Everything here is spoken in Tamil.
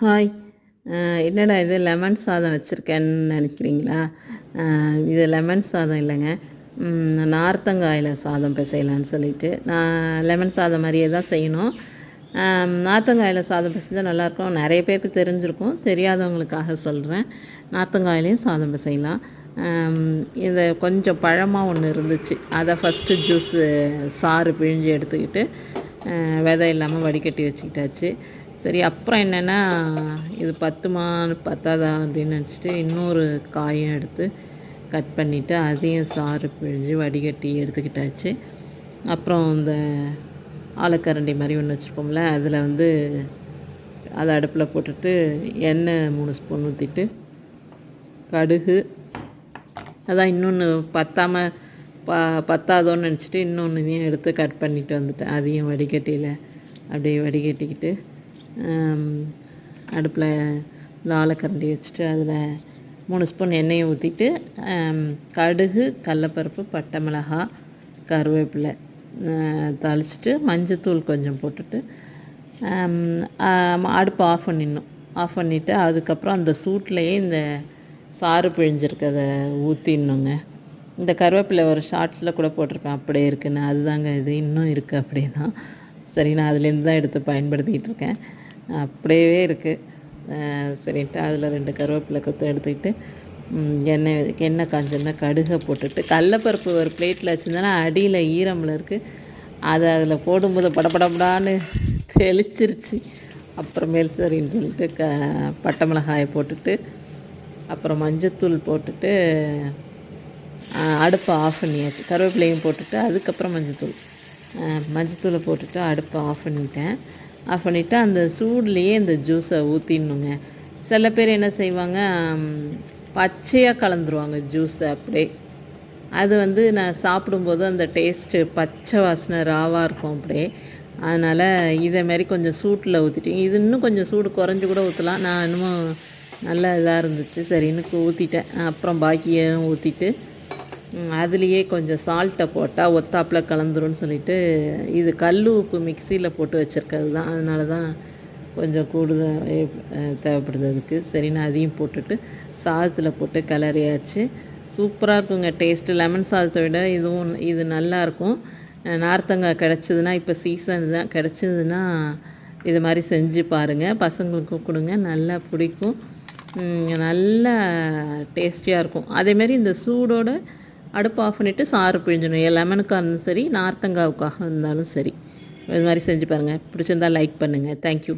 ஹாய். என்னடா இது லெமன் சாதம் வச்சுருக்கேன்னு நினைக்கிறீங்களா? இது லெமன் சாதம் இல்லைங்க. நார்த்தங்காயில் சாதம் பிசையலான்னு சொல்லிட்டு நான் லெமன் சாதம் மாதிரியே தான் செய்யணும். நார்த்தங்காயில் சாதம் பிசைஞ்சால் நல்லாயிருக்கும். நிறைய பேருக்கு தெரிஞ்சிருக்கும், தெரியாதவங்களுக்காக சொல்கிறேன். நார்த்தங்காயிலையும் சாதம் பிசையலாம். இது கொஞ்சம் பழமாக ஒன்று இருந்துச்சு, அதை ஃபஸ்ட்டு ஜூஸு சாறு பிழிஞ்சு எடுத்துக்கிட்டு விதை இல்லாமல் வடிகட்டி வச்சுக்கிட்டாச்சு. சரி, அப்புறம் என்னென்னா இது பத்தாதா அப்படின்னு நினச்சிட்டு இன்னொரு காயும் எடுத்து கட் பண்ணிவிட்டு அதையும் சாறு பிழிஞ்சு வடிகட்டி எடுத்துக்கிட்டாச்சு. அப்புறம் இந்த ஆலக்கரண்டி மாதிரி ஒன்று வச்சுருப்போம்ல, அதில் அதை அடுப்பில் போட்டுட்டு எண்ணெய் 3 ஸ்பூன் ஊற்றிட்டு கடுகு, அதான் இன்னொன்று பத்தாதோன்னு நினச்சிட்டு இன்னொன்றையும் எடுத்து கட் பண்ணிவிட்டு வந்துட்டேன். அதையும் வடிகட்டியில் அப்படியே வடிகட்டிக்கிட்டு அடுப்பில் இந்த ஆலக்கரண்டி வச்சுட்டு அதில் 3 ஸ்பூன் எண்ணெயை ஊற்றிட்டு கடுகு, கடலப்பருப்பு, பட்டை மிளகாய், கருவேப்பிலை தாளிச்சிட்டு மஞ்சத்தூள் கொஞ்சம் போட்டுட்டு அடுப்பு ஆஃப் பண்ணிவிட்டு அதுக்கப்புறம் அந்த சூட்லேயே இந்த சாறு பிழிஞ்சிருக்கதை ஊற்றிடணுங்க. இந்த கருவேப்பிலை ஒரு ஷார்ட்ஸில் கூட போட்டிருப்பேன், அப்படியே இருக்குன்னு. அதுதாங்க இது இன்னும் இருக்குது, அப்படியே தான். சரி, நான் அதுலேருந்து தான் எடுத்து பயன்படுத்திக்கிட்டு இருக்கேன். அப்படியே இருக்குது. சரின்ட்டு அதில் 2 கருவேப்பிலை கொத்து எடுத்துக்கிட்டு எண்ணெய் காஞ்சோன்னா கடுகை போட்டுட்டு கடலப்பருப்பு ஒரு பிளேட்டில் வச்சுருந்தேன்னா அடியில் ஈரமில் இருக்குது, அதை அதில் போடும்போது படப்படப்படான்னு தெளிச்சிருச்சு. அப்புறமேல் சரின்னு சொல்லிட்டு பட்டை மிளகாயை போட்டுட்டு அப்புறம் மஞ்சத்தூள் போட்டுட்டு அடுப்பை ஆஃப் பண்ணியாச்சு. கருவேப்பிலையும் போட்டுட்டு அதுக்கப்புறம் மஞ்சத்தூளை போட்டுட்டு அடுப்பை ஆஃப் பண்ணிவிட்டு அந்த சூட்லேயே இந்த ஜூஸை ஊற்றிடணுங்க. சில பேர் என்ன செய்வாங்க, பச்சையாக கலந்துருவாங்க ஜூஸை அப்படியே. அது நான் சாப்பிடும்போது அந்த டேஸ்ட்டு பச்சை வாசனை ராவாக இருக்கும் அப்படியே. அதனால் இதேமாரி கொஞ்சம் சூட்டில் ஊற்றிட்டேன். இது இன்னும் கொஞ்சம் சூடு குறைஞ்சி கூட ஊற்றலாம். நான் இன்னமும் நல்லா இதாக இருந்துச்சு, சரின்னு ஊற்றிட்டேன். அப்புறம் பாக்கியும் ஊற்றிட்டு அதுலேயே கொஞ்சம் சால்ட்டை போட்டால் ஒத்தாப்பில் கலந்துரும்னு சொல்லிவிட்டு, இது கல் உப்பு மிக்சியில் போட்டு வச்சுருக்கிறது தான், அதனால தான் கொஞ்சம் கூடுதல் தேவைப்படுது அதுக்கு. சரின்னு அதையும் போட்டுட்டு சாதத்தில் போட்டு கிளறியாச்சு. சூப்பராக இருக்குங்க டேஸ்ட்டு. லெமன் சாதத்தை விட இது நல்லாயிருக்கும். நார்த்தங்காய் கிடச்சிதுன்னா, இப்போ சீசன் தான், கிடச்சிதுன்னா இது மாதிரி செஞ்சு பாருங்கள். பசங்களுக்கும் கொடுங்க, நல்லா பிடிக்கும். நல்லா டேஸ்டியாக இருக்கும். அதேமாரி இந்த சூடோடு அடுப்பு ஆஃப் பண்ணிவிட்டு சாறு பிழிஞ்சணும். லெமனுக்காக இருந்தாலும் சரி, நார்த்தங்காவுக்காக இருந்தாலும் சரி. இது மாதிரி செஞ்சு பாருங்கள். பிடிச்சிருந்தால் லைக் பண்ணுங்கள். தேங்க்யூ.